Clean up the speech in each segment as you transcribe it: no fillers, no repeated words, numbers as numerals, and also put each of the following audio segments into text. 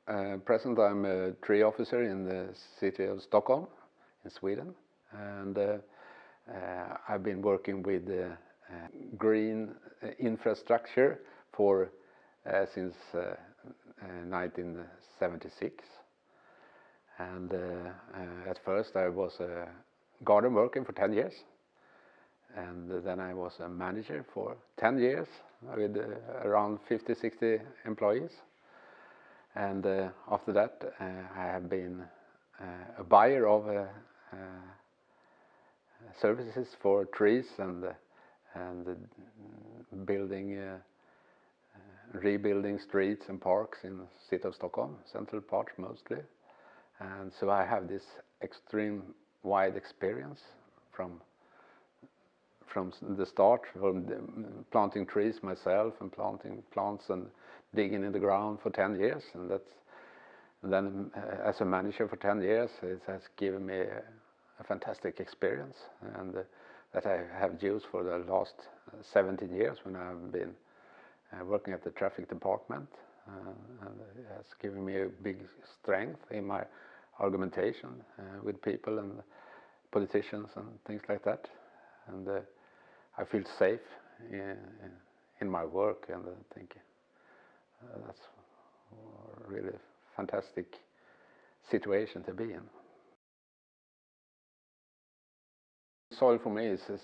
Present, I'm a tree officer in the city of Stockholm in Sweden, and I've been working with green infrastructure for since 1976. And at first I was a garden worker for 10 years, and then I was a manager for 10 years with around 50-60 employees. And after that I have been a buyer of services for trees and building rebuilding streets and parks in the city of Stockholm, central parts mostly. And so I have this extreme wide experience from the start, from planting trees myself and planting plants and digging in the ground for 10 years. And then as a manager for 10 years, it has given me a fantastic experience, and that I have used for the last 17 years when I've been working at the traffic department. And it has given me a big strength in my argumentation with people and politicians and things like that. And I feel safe in my work, and I think that's a really fantastic situation to be in. Soil for me is a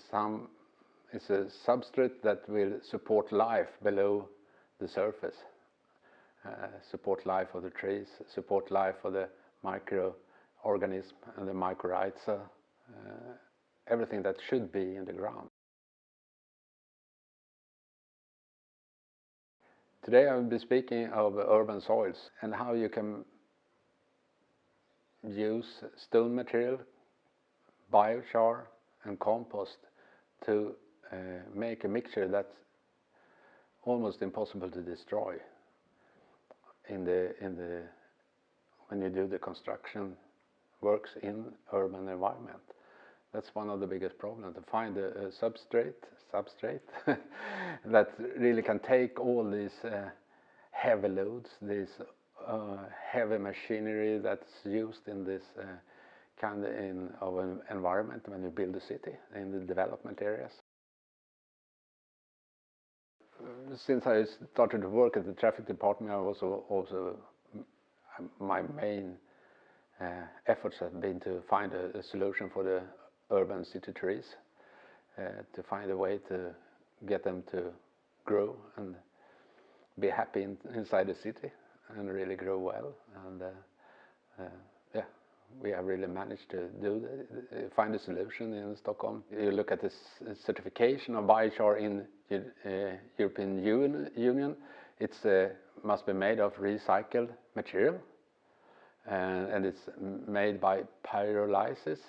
substrate that will support life below the surface, support life of the trees, support life of the microorganism and the mycorrhiza, everything that should be in the ground. Today I will be speaking of urban soils and how you can use stone material, biochar and compost to make a mixture that's almost impossible to destroy when you do the construction works in urban environment. That's one of the biggest problems, to find a substrate that really can take all these heavy loads, this heavy machinery that's used in this kind of an environment when you build a city in the development areas. Since I started to work at the traffic department, I also my main efforts have been to find a solution for the urban city trees, to find a way to get them to grow and be happy inside the city and really grow well. And yeah, we have really managed to find a solution in Stockholm. You look at the certification of biochar in European Union, it must be made of recycled material, and it's made by pyrolysis.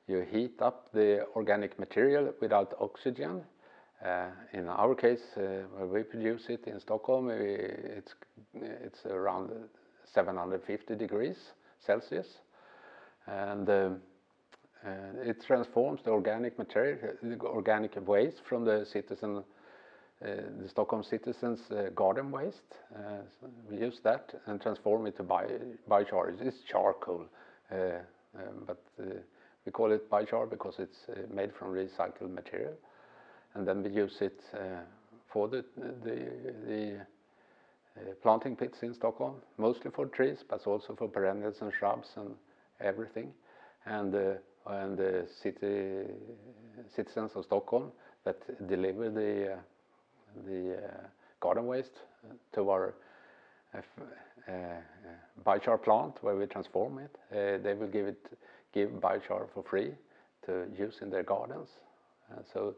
You heat up the organic material without oxygen. In our case, where we produce it in Stockholm, it's around 750 degrees Celsius, and it transforms the organic material, the organic waste from the Stockholm citizens' garden waste. So we use that and transform it to biochar. It's charcoal, but we call it biochar because it's made from recycled material. And then we use it for the planting pits in Stockholm, mostly for trees, but also for perennials and shrubs and everything. And the citizens of Stockholm that deliver the garden waste to our biochar plant where we transform it, they will give biochar for free to use in their gardens. So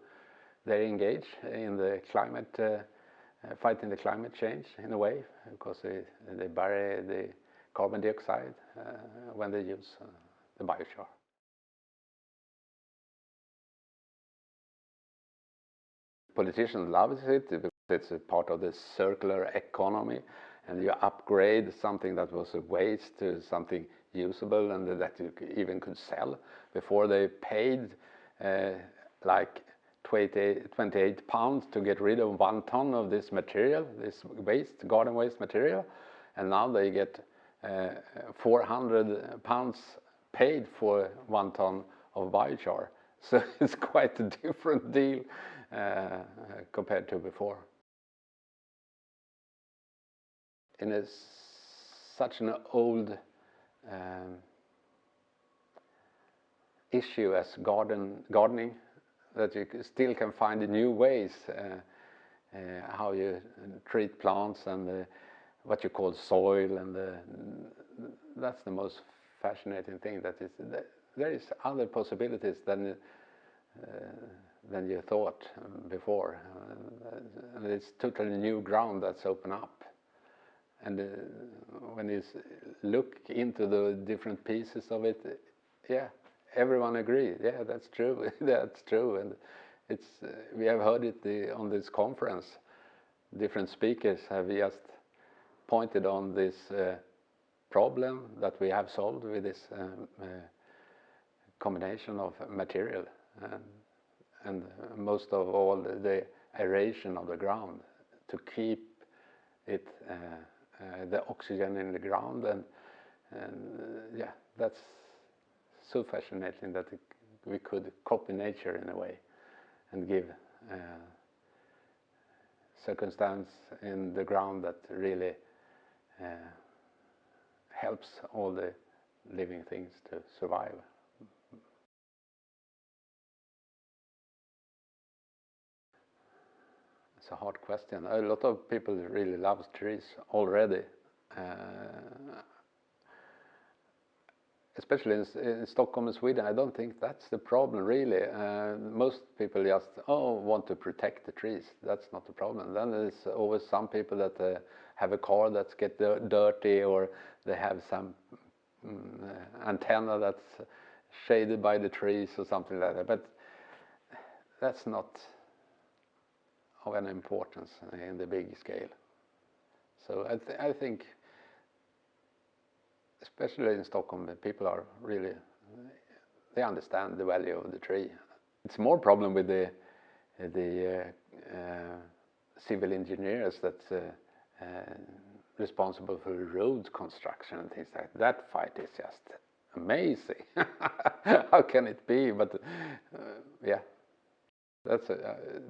they engage in the climate, fighting the climate change in a way, because they bury the carbon dioxide when they use the biochar. Politicians love it because it's a part of the circular economy, and you upgrade something that was a waste to something usable and that you even could sell. Before they paid like 28 pounds to get rid of 1 ton of this material, this waste, garden waste material. and now they get 400 pounds paid for 1 ton of biochar. So it's quite a different deal compared to before. In such an old issue as gardening, that you still can find new ways how you treat plants and what you call soil, and that's the most fascinating thing. That is, there is other possibilities than you thought before, and it's totally new ground that's open up. And when you look into the different pieces of it, yeah, everyone agrees. Yeah, that's true. That's true, and it's we have heard it on this conference. Different speakers have just pointed on this problem that we have solved with this combination of material, and most of all the aeration of the ground to keep it the oxygen in the ground, and yeah, that's so fascinating that we could copy nature in a way and give circumstance in the ground that really helps all the living things to survive. It's a hard question. A lot of people really love trees already, especially in Stockholm and Sweden. I don't think that's the problem really. Most people just want to protect the trees. That's not the problem. Then there's always some people that have a car that gets dirty, or they have some antenna that's shaded by the trees or something like that. But that's not of any importance in the big scale. So I think, especially in Stockholm, people are really, they understand the value of the tree. It's more problem with the civil engineers that's responsible for road construction and things like that. That fight is just amazing. How can it be? But yeah, that's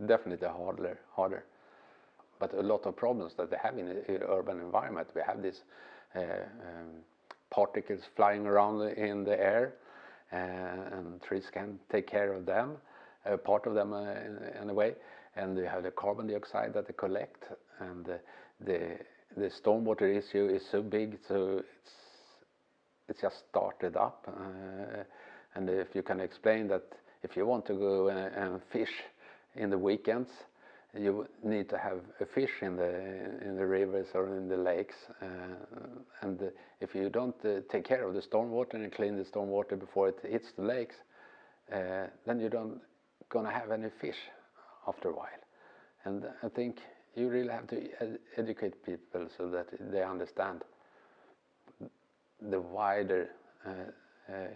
definitely harder. But a lot of problems that they have in the urban environment. We have these particles flying around in the air, and trees can take care of them, part of them in a way. And you have the carbon dioxide that they collect, and the stormwater issue is so big, so it's just started up. And if you can explain that, if you want to go and fish in the weekends, you need to have a fish in the rivers or in the lakes, and if you don't take care of the stormwater and clean the stormwater before it hits the lakes, then you don't gonna have any fish after a while. And I think you really have to educate people so that they understand the wider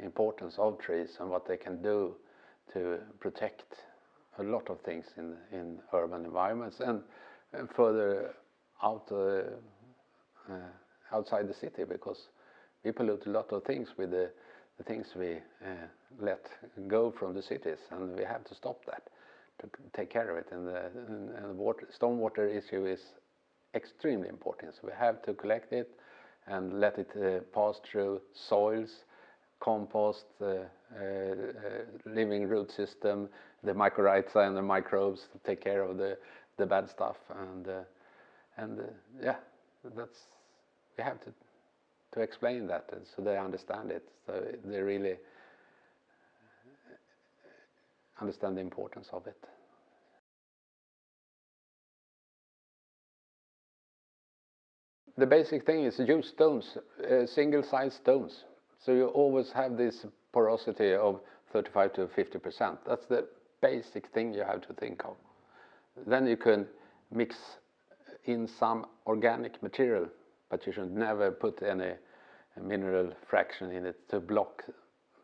importance of trees and what they can do to protect a lot of things in urban environments, and further out outside the city, because we pollute a lot of things with the things we let go from the cities, and we have to stop that, to take care of it. And the stormwater issue is extremely important. So we have to collect it and let it pass through soils, compost, living root system, the mycorrhiza and the microbes to take care of the bad stuff, and yeah, that's, we have to explain that so they understand it, so they really understand the importance of it. The basic thing is use stones, single-sized stones. So you always have this porosity of 35 to 50%. That's the basic thing you have to think of. Then you can mix in some organic material, but you should never put any mineral fraction in it to block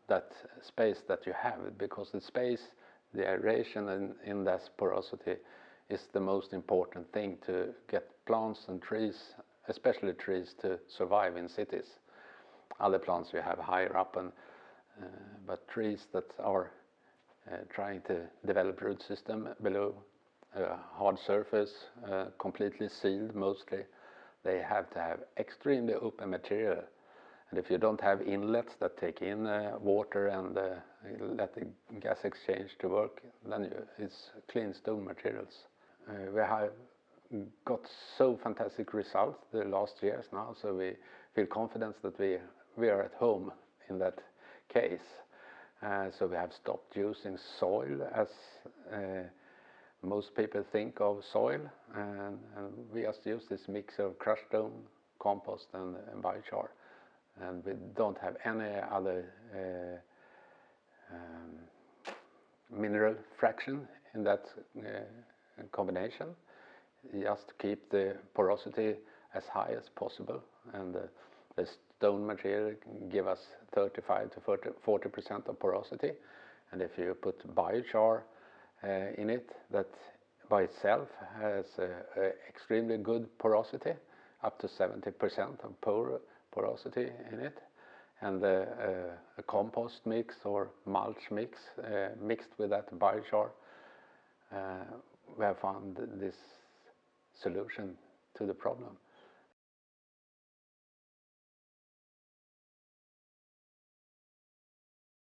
that space that you have, because the space, the aeration in that porosity is the most important thing to get plants and trees especially trees, to survive in cities. Other plants we have higher up, but trees that are trying to develop root system below a hard surface, completely sealed mostly, they have to have extremely open material. And if you don't have inlets that take in water and let the gas exchange to work, then it's clean stone materials. We have got so fantastic results the last years now, so we feel confident that we are at home in that case. So we have stopped using soil as most people think of soil, and we just use this mix of crushed stone, compost and biochar, and we don't have any other mineral fraction in that combination. Just keep the porosity as high as possible, and the stone material give us 35 to 40% of porosity, and if you put biochar in it, that by itself has extremely good porosity, up to 70% of porosity in it, and a compost mix or mulch mix mixed with that biochar, we have found this solution to the problem.